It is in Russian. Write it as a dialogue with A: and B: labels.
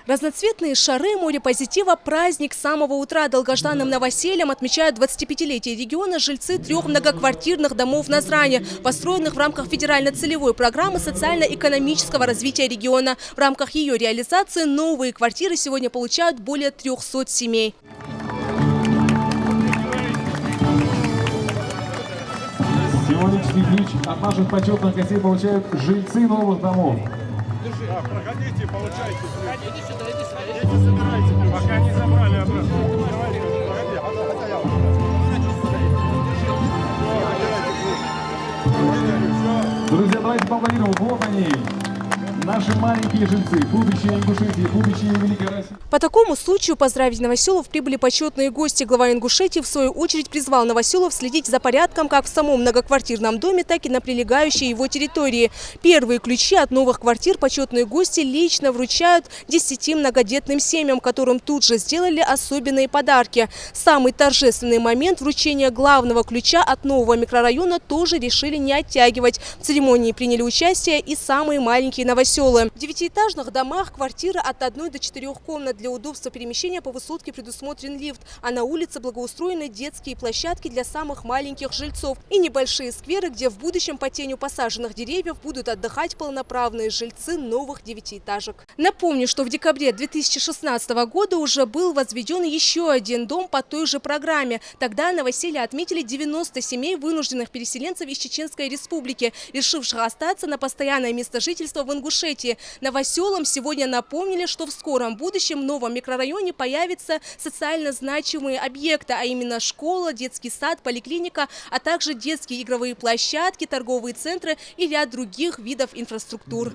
A: Разноцветные шары, море позитива, праздник с самого утра. Долгожданным новосельем отмечают 25-летие региона жильцы 3 многоквартирных домов в Назране, построенных в рамках федерально-целевой программы социально-экономического развития региона. В рамках ее реализации новые квартиры сегодня получают более 300 семей.
B: Символический ключ от наших почетных гостей получают жильцы новых домов.
C: Проходите, получайте. Иди сюда, иди собирайте. Пока не забрали обратно.
B: Друзья, давайте поаплодируем. Вот они, наши маленькие жильцы, будущее Ингушетии, будущее Великой России.
A: По такому случаю поздравить новоселов прибыли почетные гости. Глава Ингушетии в свою очередь призвал новоселов следить за порядком как в самом многоквартирном доме, так и на прилегающей его территории. Первые ключи от новых квартир почетные гости лично вручают 10 многодетным семьям, которым тут же сделали особенные подарки. Самый торжественный момент вручения главного ключа от нового микрорайона тоже решили не оттягивать. В церемонии приняли участие и самые маленькие новоселы. В 9-этажных домах квартиры от 1 до 4 комнат. Для удобства перемещения по высотке предусмотрен лифт, а на улице благоустроены детские площадки для самых маленьких жильцов и небольшие скверы, где в будущем по тенью посаженных деревьев будут отдыхать полноправные жильцы новых 9-этажек. Напомню, что в декабре 2016 года уже был возведен еще один дом по той же программе. Тогда новоселье отметили 90 семей вынужденных переселенцев из Чеченской Республики, решивших остаться на постоянное место жительства в Ингушетии. Новоселам сегодня напомнили, что в скором будущем в новом микрорайоне появятся социально значимые объекты, а именно школа, детский сад, поликлиника, а также детские игровые площадки, торговые центры и ряд других видов инфраструктур.